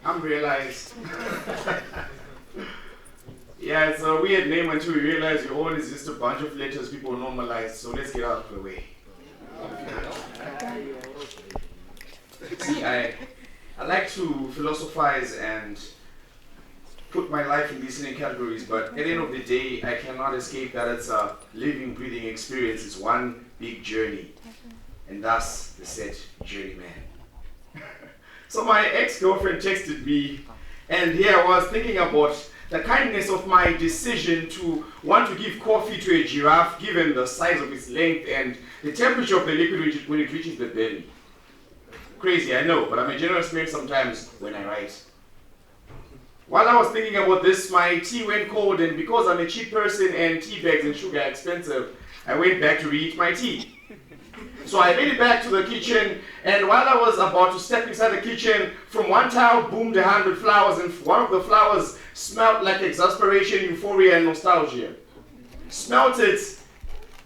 I'm realized. Yeah, it's a weird name until you realize your own is just a bunch of letters people normalize, so let's get out of the way. See, I like to philosophize and put my life in these categories, but at the end of the day, I cannot escape that it's a living, breathing experience. It's one big journey, and thus the said journeyman. So my ex-girlfriend texted me, and here I was thinking about the kindness of my decision to want to give coffee to a giraffe given the size of its length and the temperature of the liquid when it reaches the belly. Crazy, I know, but I'm a generous man sometimes when I write. While I was thinking about this, my tea went cold, and because I'm a cheap person and tea bags and sugar are expensive, I went back to reheat my tea. So I made it back to the kitchen, and while I was about to step inside the kitchen, from one tile boomed 100 flowers, and one of the flowers smelled like exasperation, euphoria, and nostalgia. Smelt it,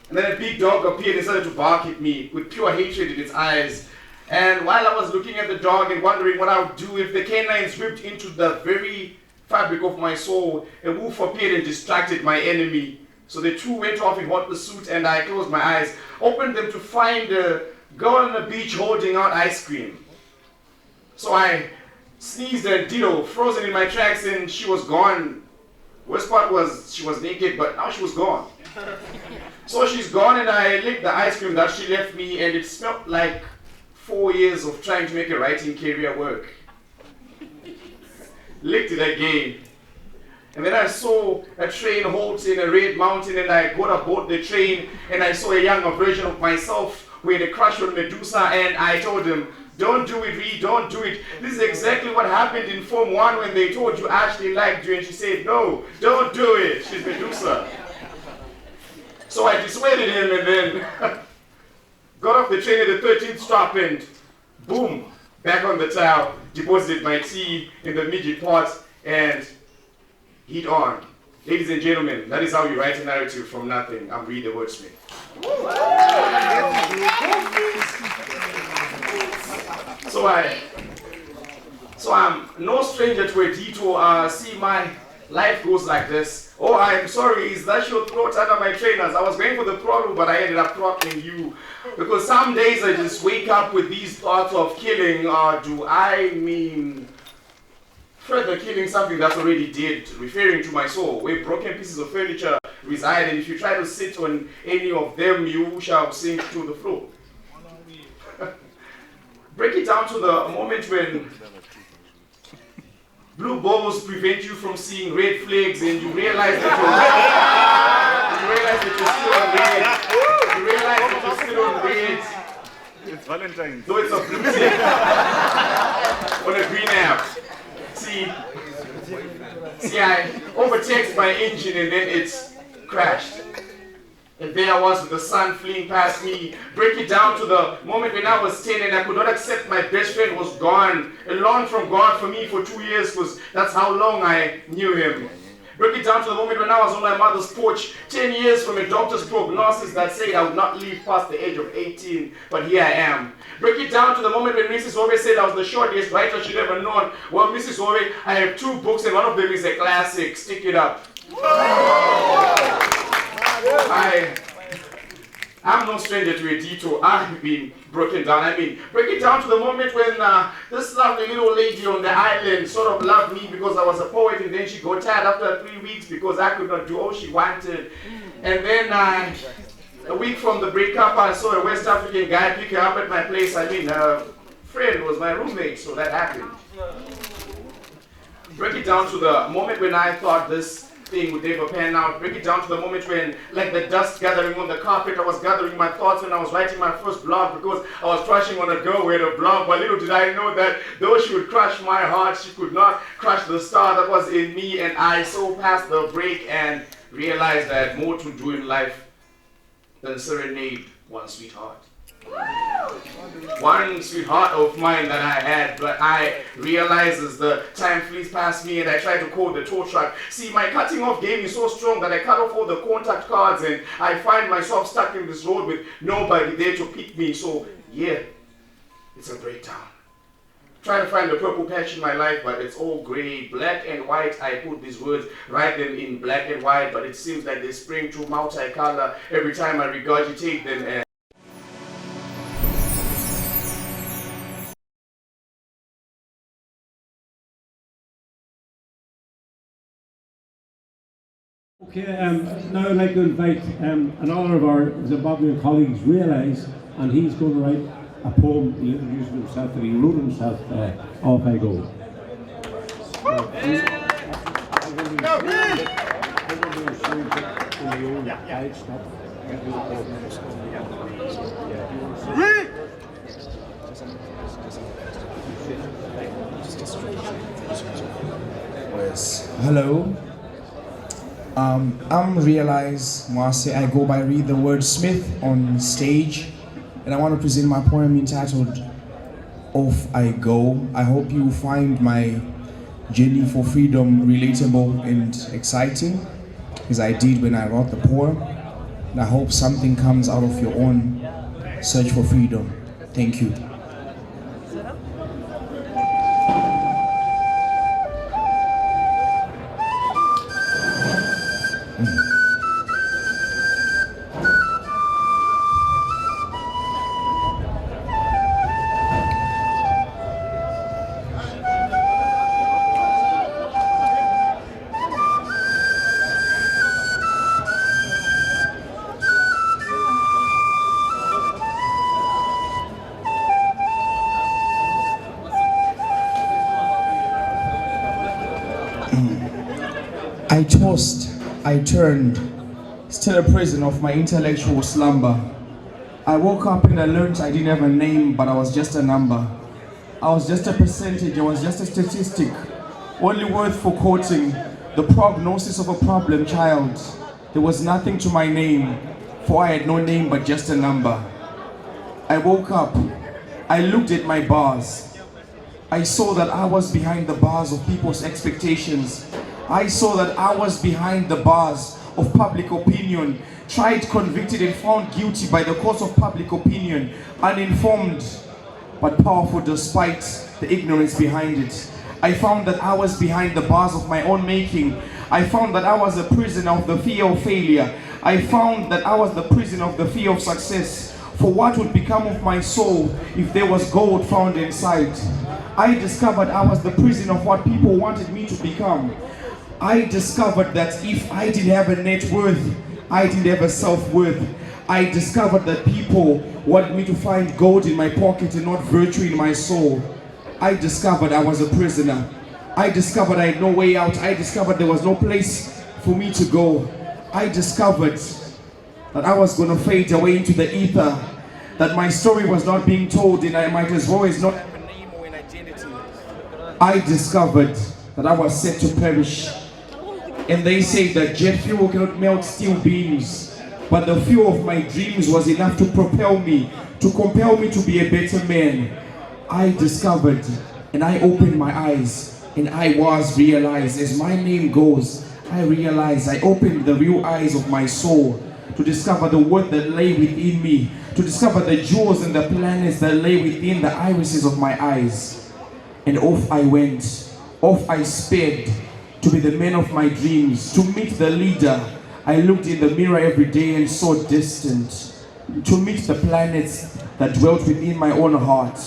and then a big dog appeared and started to bark at me with pure hatred in its eyes. And while I was looking at the dog and wondering what I would do if the canines ripped into the very fabric of my soul, a wolf appeared and distracted my enemy. So the two went off in hot pursuit, and I closed my eyes, opened them to find a girl on the beach holding out ice cream. So I sneezed a ditto, frozen in my tracks, and she was gone. Worst part was she was naked, but now she was gone. So she's gone, and I licked the ice cream that she left me, and it smelled like 4 years of trying to make a writing career work. Licked it again. And then I saw a train halt in a red mountain, and I got aboard the train, and I saw a younger version of myself who had a crush on Medusa, and I told him, don't do it, Ree, don't do it. This is exactly what happened in Form 1 when they told you Ashley liked you, and she said, no, don't do it, she's Medusa. So I dissuaded him, and then got off the train at the 13th stop, and boom, back on the towel, deposited my tea in the midget pot, and heat on. Ladies and gentlemen, that is how you write a narrative from nothing. I'm Ree the WordSmith. So I'm no stranger to a detour. See, my life goes like this. Oh, I'm sorry, is that your throat under my trainers? I was going for the throttle, but I ended up throttling you. Because some days I just wake up with these thoughts of killing. Do I mean further killing something that's already dead, referring to my soul, where broken pieces of furniture reside, and if you try to sit on any of them, you shall sink to the floor. Break it down to the moment when blue balls prevent you from seeing red flags, and you realize that you're still on red. It's Valentine's. So it's a blue tick on a green app. See, I overtaxed my engine, and then it's crashed. And there I was with the sun fleeing past me. Break it down to the moment when I was 10 and I could not accept my best friend was gone. Alone from God for me for 2 years, because that's how long I knew him. Break it down to the moment when I was on my mother's porch, 10 years from a doctor's prognosis that said I would not live past the age of 18, but here I am. Break it down to the moment when Mrs. Ove said I was the shortest writer she'd ever known. Well, Mrs. Ove, I have 2 books, and one of them is a classic. Stick it up. I'm no stranger to a detour. I've been broken down. I mean, break it down to the moment when this lovely little lady on the island sort of loved me because I was a poet, and then she got tired after 3 weeks because I could not do all she wanted. And then a week from the breakup, I saw a West African guy pick her up at my place. I mean, her friend was my roommate, so that happened. Break it down to the moment when I thought this thing would never pan out. Break it down to the moment when, like the dust gathering on the carpet, I was gathering my thoughts when I was writing my first blog because I was crushing on a girl who had a blog. But little did I know that though she would crush my heart, she could not crush the star that was in me. And I so passed the break and realized I had more to do in life than serenade one sweetheart. One sweetheart of mine that I had, but I realize as the time flees past me and I try to call the tow truck. See, my cutting off game is so strong that I cut off all the contact cards and I find myself stuck in this road with nobody there to pick me. So, yeah, it's a breakdown. trying to find the purple patch in my life, but it's all gray, black and white. I put these words, write them in black and white, but it seems like they spring to multicolor every time I regurgitate them. And okay, now I'd like to invite another of our Zimbabwean colleagues, Realize, and he's going to write a poem introducing himself, that he wrote himself, Off I Go. Hello. I'm Realize Mwase. I go by Read the WordSmith on stage, and I want to present my poem entitled Off I Go. I hope you find my journey for freedom relatable and exciting, as I did when I wrote the poem. And I hope something comes out of your own search for freedom. Thank you. I tossed, I turned, still a prisoner of my intellectual slumber. I woke up and I learned I didn't have a name, but I was just a number. I was just a percentage, I was just a statistic, only worth for quoting, the prognosis of a problem child. There was nothing to my name, for I had no name but just a number. I woke up, I looked at my bars. I saw that I was behind the bars of people's expectations. I saw that I was behind the bars of public opinion, tried, convicted and found guilty by the courts of public opinion, uninformed but powerful despite the ignorance behind it. I found that I was behind the bars of my own making. I found that I was a prisoner of the fear of failure. I found that I was the prisoner of the fear of success. For what would become of my soul if there was gold found inside? I discovered I was the prisoner of what people wanted me to become. I discovered that if I didn't have a net worth, I didn't have a self-worth. I discovered that people wanted me to find gold in my pocket and not virtue in my soul. I discovered I was a prisoner. I discovered I had no way out. I discovered there was no place for me to go. I discovered that I was going to fade away into the ether, that my story was not being told and I might as well as not have a name or an identity. I discovered that I was set to perish. And they say that jet fuel cannot melt steel beams, but the fuel of my dreams was enough to propel me, to compel me to be a better man. I discovered and I opened my eyes and I was realized. As my name goes, I realized I opened the real eyes of my soul to discover the worth that lay within me, to discover the jewels and the planets that lay within the irises of my eyes. And off I went, off I sped, to be the man of my dreams, to meet the leader. I looked in the mirror every day and saw distant, to meet the planets that dwelt within my own heart.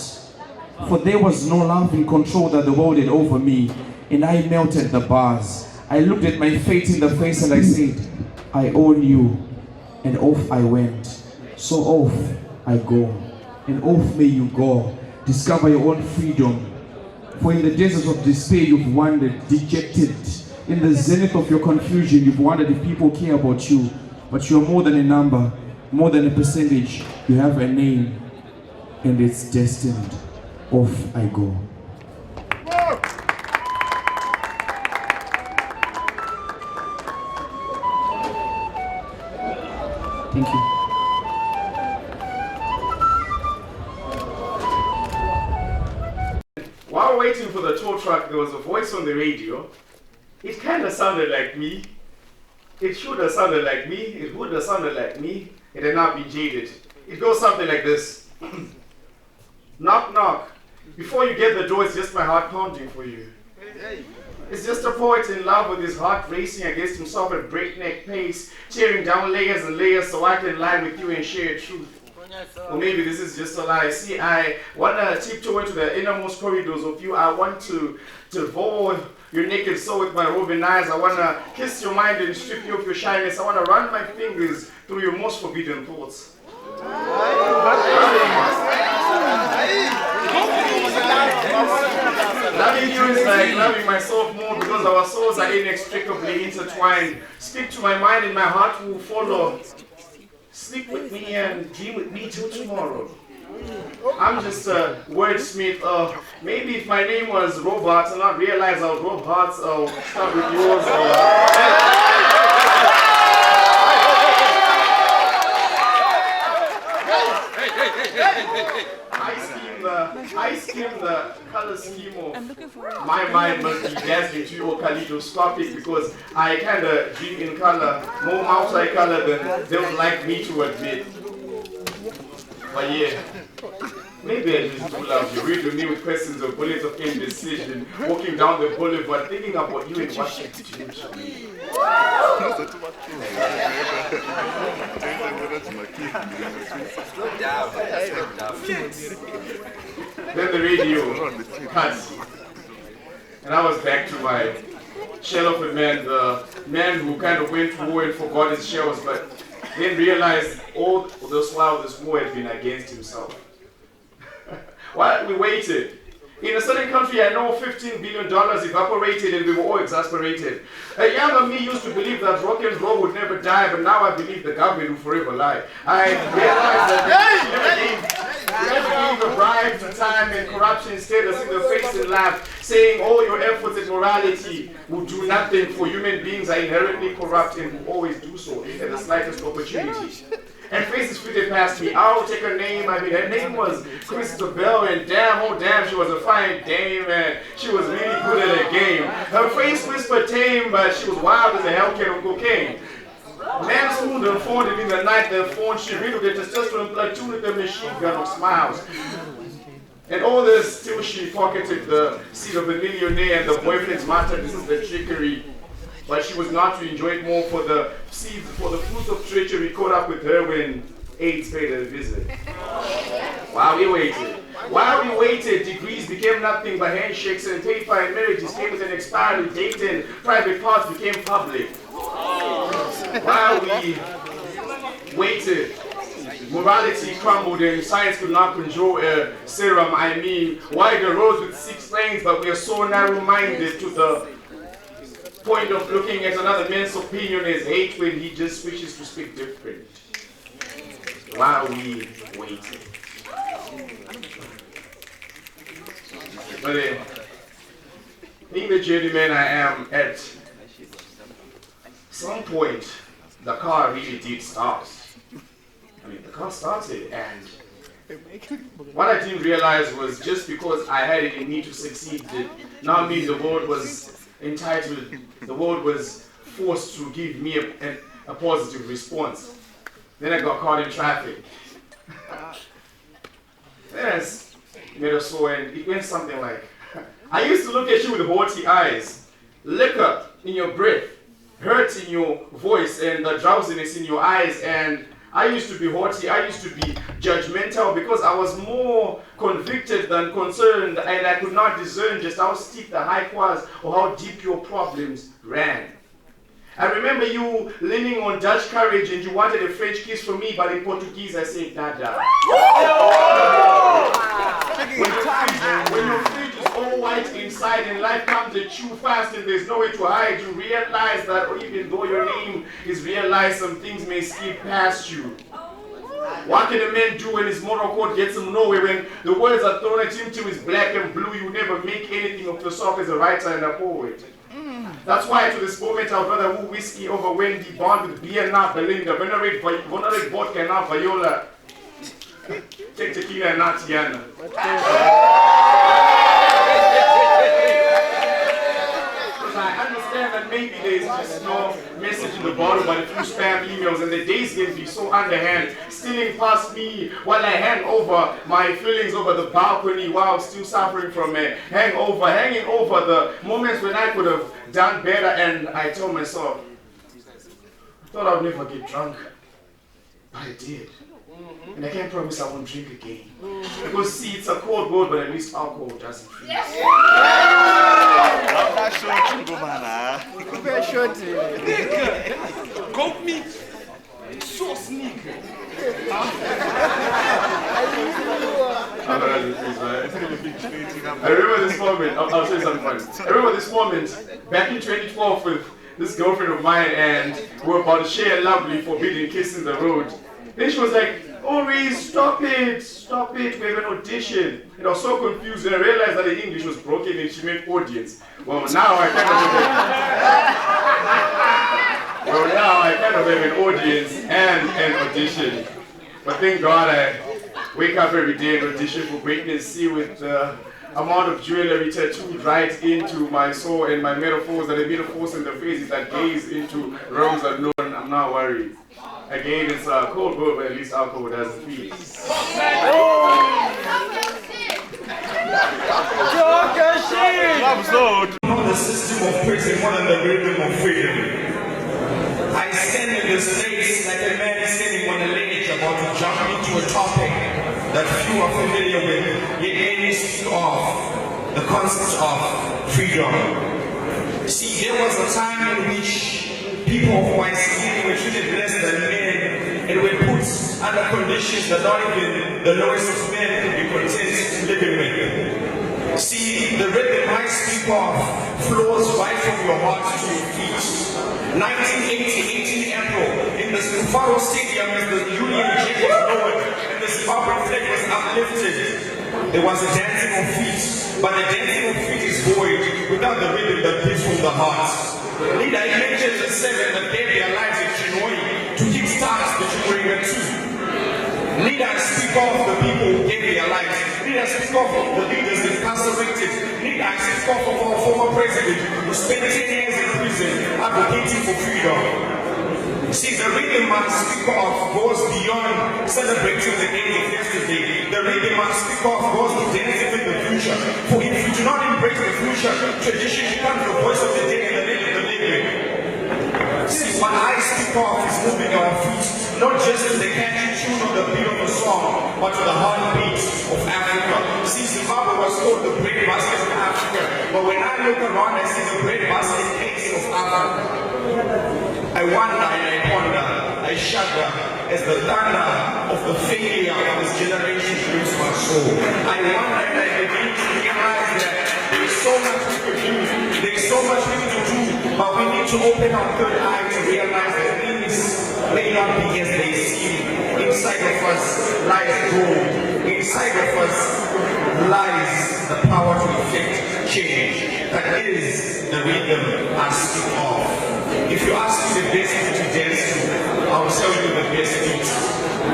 For there was no love and control that the world had over me, and I melted the bars. I looked at my fate in the face and I said, I own you. And off I went. So off I go, and off may you go. Discover your own freedom. For in the deserts of despair you've wandered, dejected. In the zenith of your confusion you've wondered if people care about you. But you're more than a number, more than a percentage. You have a name, and it's destined. Off I go. Thank you. while waiting for the tow truck, there was a voice on the radio. It kind of sounded like me. It should have sounded like me. It would have sounded like me. It had not been jaded. It goes something like this. Knock, knock. Before you get the door, it's just my heart pounding for you. It's just a poet in love with his heart racing against himself at breakneck pace, tearing down layers and layers so I can lie with you and share truth. Or maybe this is just a lie. See, I want to tiptoe into the innermost corridors of you. I want to devour your naked soul with my roving eyes. I want to kiss your mind and strip you of your shyness. I want to run my fingers through your most forbidden thoughts. Loving you is like loving myself more because our souls are inextricably intertwined. Speak to my mind and my heart will follow. Sleep with me and dream with me till tomorrow. I'm just a wordsmith. Maybe if my name was Robot and not realize I'll rob hearts, I'll start with yours. I scheme the color scheme of my mind must be dazzling to you or kaleidoscopic because I kind of dream in color, more multi-color than they would like me to admit. But yeah, maybe I just do love you. Read with me with questions of bullets of indecision, walking down the boulevard, thinking about you and what you do to me. Then the radio cuts, and I was back to my shell of a man, the man who kind of went to war and forgot his shells, but then realized all this while this war had been against himself. While we waited, in a certain country I know $15 billion evaporated and we were all exasperated. A younger me used to believe that rock and roll would never die, but now I believe the government will forever lie. I realized that they never gave a bribe to time and corruption, instead us in the face and laugh, saying all your efforts and morality will do nothing, for human beings are inherently corrupt and will always do so at the slightest opportunity. And faces flitted past me. I'll take her name. I mean, her name was Christabel, and damn, oh damn, she was a fine dame, and she was really good at a game. Her face whispered tame, but she was wild as a hellcat of cocaine. Man swooned and phoned, and in the night the phone she riddled the testosterone platoon with a machine gun of smiles. And all this till she pocketed the seed of a millionaire and the boyfriend's master. This is the trickery. But she was not to enjoy it more for the seeds, for the fruits of treachery caught up with her when AIDS paid her a visit. While we waited, degrees became nothing but handshakes and paper, and marriages came with an expiry date and private parts became public. While we waited, morality crumbled and science could not control a serum. I mean, wider roads with 6 lanes, but we are so narrow-minded to the point of looking at another man's opinion as hate when he just wishes to speak different. While we waited. But being the journeyman I am, at some point, the car really did start. I mean, the car started, and what I didn't realize was just because I had it in me to succeed did not mean the world was entitled, the world was forced to give me a positive response. Then I got caught in traffic. Then I met a soul, and it went something like, I used to look at you with haughty eyes, liquor in your breath, hurt in your voice, and the drowsiness in your eyes, and I used to be haughty, I used to be judgmental because I was more convicted than concerned, and I could not discern just how steep the hike was or how deep your problems ran. I remember you leaning on Dutch courage and you wanted a French kiss from me, but in Portuguese I said nada. When your fridge is all white inside and life comes at you fast and there's nowhere to hide, you realize that even though your name is realized, some things may skip past you. What can a man do when his moral code gets him nowhere? When the words are thrown at him till he's black and blue, you never make anything of yourself as a writer and a poet. That's why to this moment I would rather woo whiskey over Wendy, bond with beer, not Belinda, venerate vodka, not Viola, take tequila, not Tiana. I understand that maybe there's just no message in the bottom, but a few spam emails, and the days can be so underhand, stealing past me while I hang over my feelings over the balcony while still suffering from a hangover, hanging over the moments when I could have done better. And I told myself, I thought I'd never get drunk, but I did. And I can't promise I won't drink again. Because see, it's a cold world, but at least alcohol doesn't freeze. Goat meat, so sneaky. I remember this moment, I'll show you something funny. I remember this moment back in 2012 with this girlfriend of mine, and we were about to share a lovely forbidden kiss in the road. Then she was like, "Oh, Reese, stop it, we have an audition." And I was so confused, and I realized that the English was broken and she meant audience. Well, now I kind of have an audience and an audition. But thank God I wake up every day and audition for greatness, see with the amount of jewelry tattooed right into my soul and my metaphors that are metaphors in the faces that gaze into realms unknown. I'm not worried. Again, it's a cold world, but at least alcohol doesn't feed. The system of prison more than the rhythm of freedom. I stand in the space like a man standing on a ledge about to jump into a topic that few are familiar with, yet many speak of the concept of freedom. See, there was a time in which people of my skin were treated less than men and were put under conditions that not even the lowest of men could be content living with. See, the rhythm I speak of flows right from your heart to your feet. 1980, 18 April, in the Faro Stadium as the Union Jack was lowered and the Zimbabwean flag was uplifted, there was a dancing of feet, but the dancing of feet is void without the rhythm that beats from the heart. Leader, I mentioned the 7 that gave their lives in Chinoi to kickstart the Chimurenga 2. Leader, I speak of the people who gave their lives. Leader, I speak of the leaders incarcerated. Leader, I speak of our former president who spent 10 years in prison advocating for freedom. See, the rhythm I speak of goes beyond celebrating the day of yesterday. The rhythm I speak of goes to dancing with the future. For if we do not embrace the future, tradition becomes the voice of the day and the day of the living. See, what I speak of is moving our feet, not just to the catchy tune of the beat of the song, but to the heartbeat of Africa. See, Zimbabwe was called the bread basket of Africa, but when I look around, I see the bread basket case of Africa. I wonder and I ponder, I shudder as the thunder of the failure of this generation grips my soul. I wonder and I begin to realize that there is so much we could do, there is so much we need to do, but we need to open our third eye to realize that things may not be as they seem. Inside of us lies gold. Inside of us lies the power to effect change. That is the rhythm I speak of. If you ask me the best beat to dance to, I will tell you the best beat.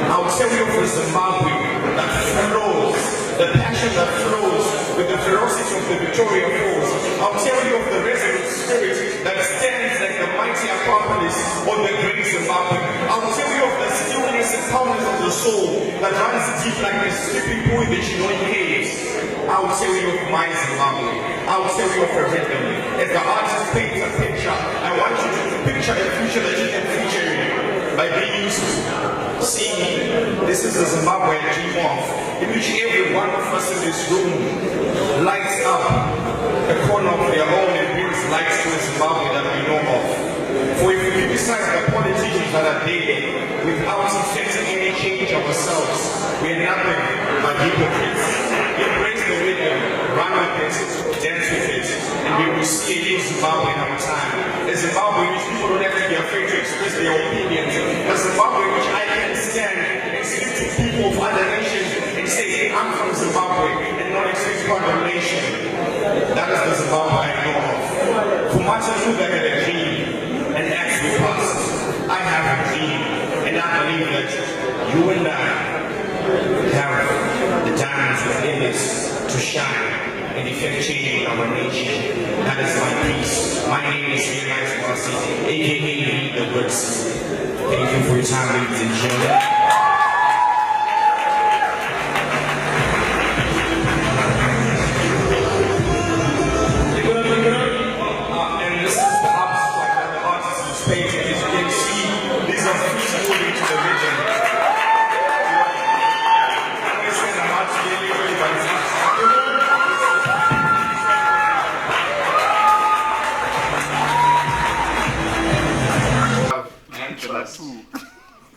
I will tell you of the Zimbabwe that flows, the passion that flows with the ferocity of the Victoria Falls. I'll tell you of the resolute spirit that stands like the mighty Acropolis on the great Zimbabwe. I'll tell you of the stillness and calmness of the soul that runs deep like the sleeping pool in the Chinoi caves. I'll tell you of my Zimbabwe. I'll tell you of a rhythm. As the artist paints a picture, I want you to picture a future that you can feature in by being used to. See, this is the Zimbabwe I dream of, in which every one of us in this room lights up a corner of their own and brings lights to a Zimbabwe that we know of. For if we criticize the politicians that are there without effecting any change ourselves, we are nothing but hypocrites. Embrace the rhythm, run with it, dance with it, and we will see a new Zimbabwe in our time. A Zimbabwe in which people don't have to be afraid to express their opinions. A Zimbabwe in which I can stand and speak to people of other nations and say, hey, I'm from Zimbabwe, and not expect condemnation. That is the Zimbabwe I know of. For Martin Luther had a dream, and actually passed. I have a dream, and I believe that you and I have the diamonds within us to shine and effect change in our nation. That is my peace. My name is aka the WordSmith. Thank you for your time, ladies and gentlemen. And this is the artist's page, and as you can see, these are feet moving to the rhythm. I understand I'm not really ready, but it's not. And trust.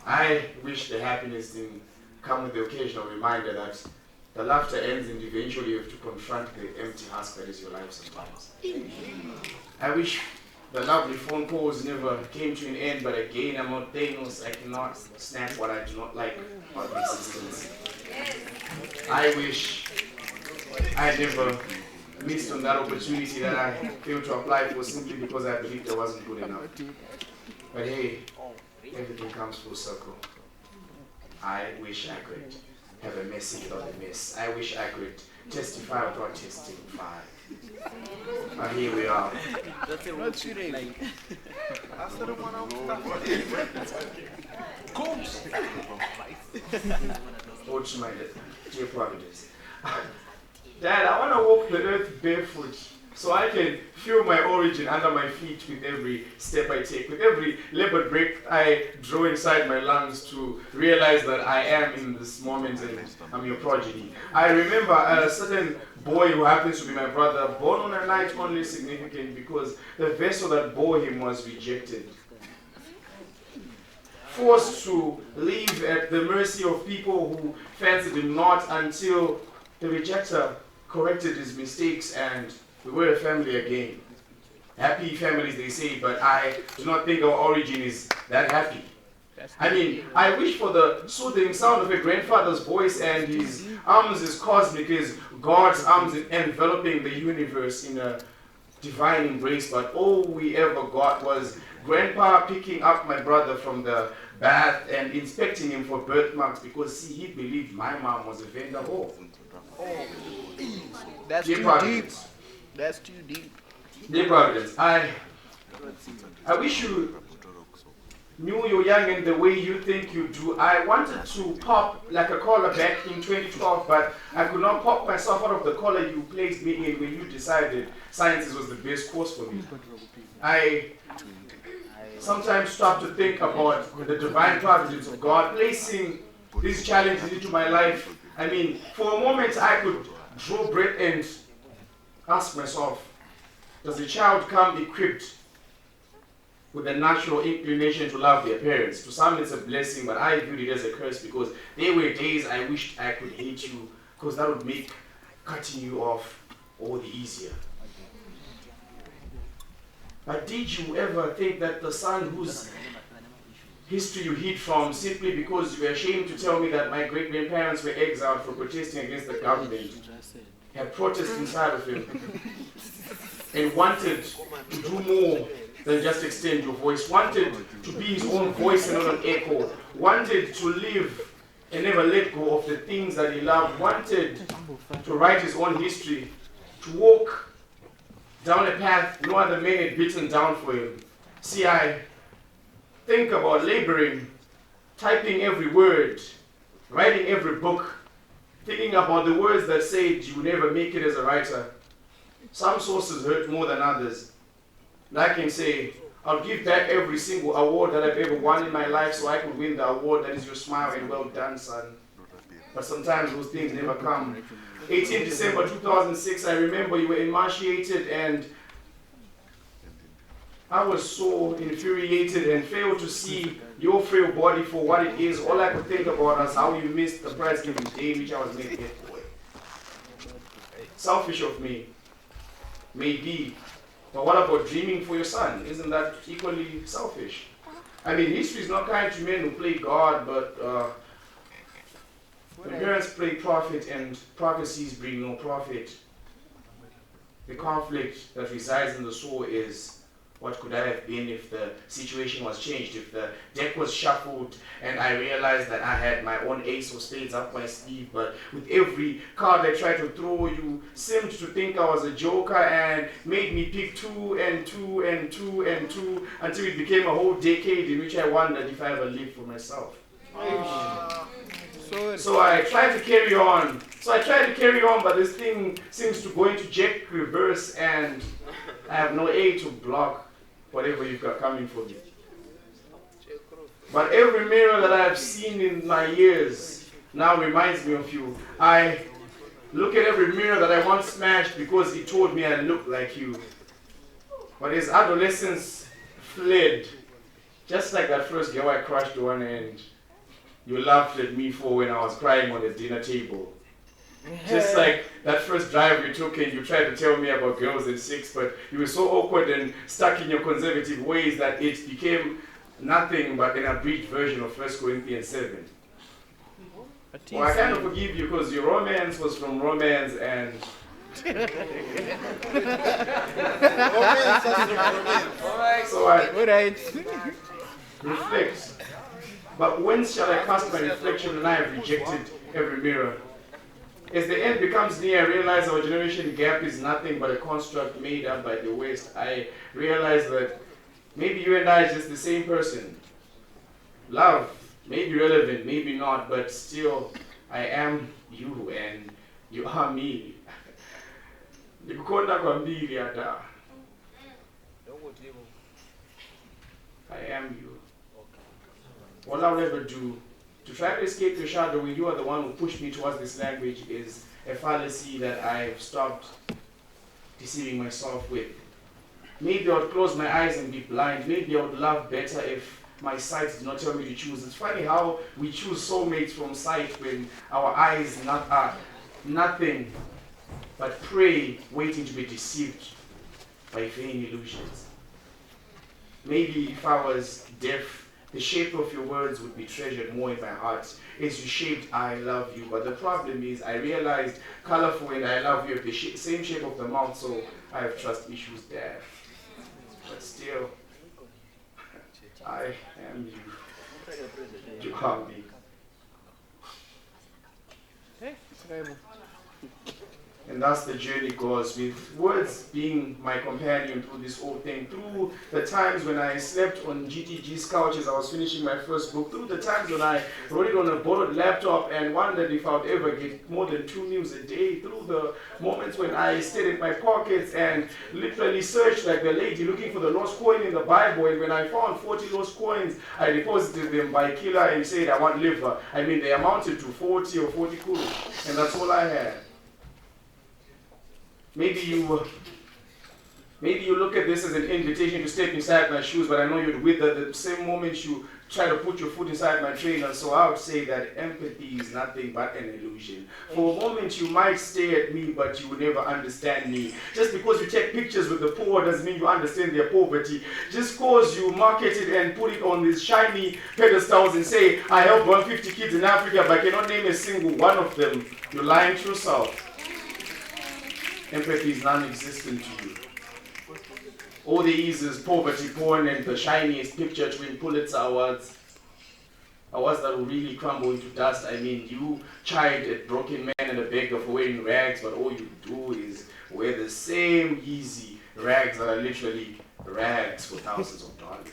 I wish the happiness didn't come with the occasional reminder that the laughter ends and eventually you have to confront the empty husk that is your life sometimes. I wish the lovely phone calls never came to an end, but again I'm not Thanos. I cannot snatch what I do not like about existence. I wish I never missed on that opportunity that I failed to apply for simply because I believed I wasn't good enough. But hey, everything comes full circle. I wish I could have a message without a mess. I wish I could testify without testify. But here we are. Watch my dear Providence. Dad, I want to walk the earth barefoot so I can feel my origin under my feet with every step I take, with every leopard breath I draw inside my lungs to realize that I am in this moment and I'm your progeny. I remember a certain boy who happens to be my brother, born on a night only significant because the vessel that bore him was rejected. Forced to live at the mercy of people who fancied him not until the rejecter corrected his mistakes and we were a family again. Happy families, they say, but I do not think our origin is that happy. I mean, I wish for the soothing sound of a grandfather's voice and his arms as cosmic as God's arms enveloping the universe in a divine embrace, but all we ever got was Grandpa picking up my brother from the bath and inspecting him for birthmarks because, see, he believed my mom was a vendor whore. That's Dear too Providence. deep. That's too deep. Dear Providence, I wish you knew you're young in the way you think you do. I wanted to pop like a collar back in 2012, but I could not pop myself out of the collar you placed me in when you decided sciences was the best course for me. I sometimes stop to think about the divine providence of God placing these challenges into my life. I mean, for a moment I could draw breath and ask myself, does a child come equipped with a natural inclination to love their parents? To some it's a blessing, but I viewed it as a curse because there were days I wished I could hate you because that would make cutting you off all the easier. But did you ever think that the son whose history you hid from simply because you were ashamed to tell me that my great-grandparents were exiled for protesting against the government had protest inside of him and wanted to do more than just extend your voice, wanted to be his own voice and not an echo, wanted to live and never let go of the things that he loved, wanted to write his own history, to walk down a path no other man had beaten down for him. See, I think about laboring, typing every word, writing every book, thinking about the words that said you never make it as a writer. Some sources hurt more than others. And I can say, I'll give back every single award that I've ever won in my life so I could win the award that is your smile and well done, son. But sometimes those things never come. 18 December 2006, I remember you were emaciated and I was so infuriated and failed to see your frail body for what it is. All I could think about was how you missed the prize giving day which I was made here for. Selfish of me, maybe. But what about dreaming for your son? Isn't that equally selfish? I mean, history is not kind to men who play God, but when parents play prophet and prophecies bring no profit, the conflict that resides in the soul is What could I have been if the situation was changed, if the deck was shuffled and I realized that I had my own ace of spades up my sleeve, but with every card I tried to throw, you seemed to think I was a joker and made me pick 2 and 2 and 2 and 2 until it became a whole decade in which I wondered if I ever lived for myself. So I tried to carry on. But this thing seems to go into jack reverse and I have no A to block whatever you've got coming for me. But every mirror that I've seen in my years now reminds me of you. I look at every mirror that I once smashed because it told me I looked like you. But as adolescence fled, just like that first girl I crushed on and you laughed at me for when I was crying on the dinner table. Just like that first drive we took and you tried to tell me about girls and sex, but you were so awkward and stuck in your conservative ways that it became nothing but an abridged version of 1 Corinthians 7. Well, I kind of forgive you because your romance was from romance and... So I reflect. But whence shall I cast my reflection when I have rejected every mirror? As the end becomes near, I realize our generation gap is nothing but a construct made up by the West. I realize that maybe you and I are just the same person. Love may be relevant, maybe not, but still, I am you and you are me. I am you. All I'll ever do to try to escape your shadow when you are the one who pushed me towards this language is a fallacy that I've stopped deceiving myself with. Maybe I would close my eyes and be blind. Maybe I would love better if my sight did not tell me to choose. It's funny how we choose soulmates from sight when our eyes are nothing but prey waiting to be deceived by vain illusions. Maybe if I was deaf, the shape of your words would be treasured more in my heart as you shaped I love you. But the problem is I realized colorful and I love you have the same shape of the mouth, so I have trust issues there. But still, I am you. You are me. And thus the journey goes, with words being my companion through this whole thing, through the times when I slept on GTG's couch as I was finishing my first book, through the times when I wrote it on a borrowed laptop and wondered if I would ever get more than 2 meals a day, through the moments when I stayed in my pockets and literally searched like the lady looking for the lost coin in the Bible, and when I found 40 lost coins, I deposited them by killer and said I want liver. I mean, they amounted to 40 or 40 kuru, and that's all I had. Maybe you look at this as an invitation to step inside my shoes, but I know you'd wither the same moment you try to put your foot inside my trainer. So I would say that empathy is nothing but an illusion. For a moment you might stare at me, but you will never understand me. Just because you take pictures with the poor doesn't mean you understand their poverty. Just because you market it and put it on these shiny pedestals and say, I helped 150 kids in Africa, but I cannot name a single one of them, you're lying to yourself. Empathy is non-existent to you. All there is poverty porn and the shiniest picture to win Pulitzer Awards. Awards that will really crumble into dust. I mean, you chide at broken men and a beggar for wearing rags, but all you do is wear the same easy rags that are literally rags for thousands of dollars.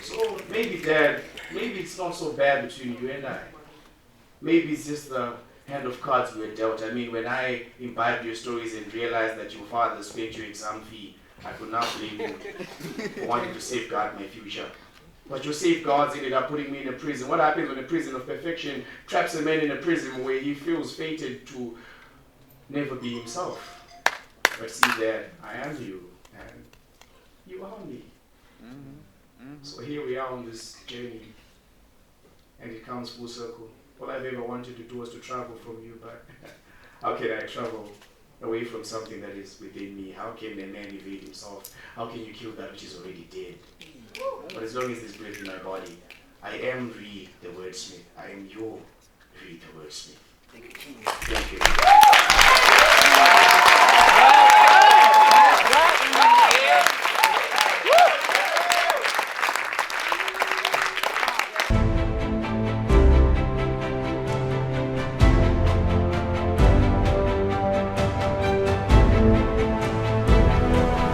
So maybe, Dad, maybe it's not so bad between you and I. Maybe it's just the hand of cards we were dealt. I mean, when I imbibed your stories and realized that your father paid your exam fee, I could not blame you for wanting to safeguard my future. But your safeguards ended up putting me in a prison. What happens when a prison of perfection traps a man in a prison where he feels fated to never be himself? But see there, I am you, and you are me. So here we are on this journey, and it comes full circle. All I've ever wanted to do was to travel from you, but how can I travel away from something that is within me? How can a man evade himself? How can you kill that which is already dead? But as long as there's breath in my body, I am Reed the Wordsmith. I am your Reed the Wordsmith. Thank you.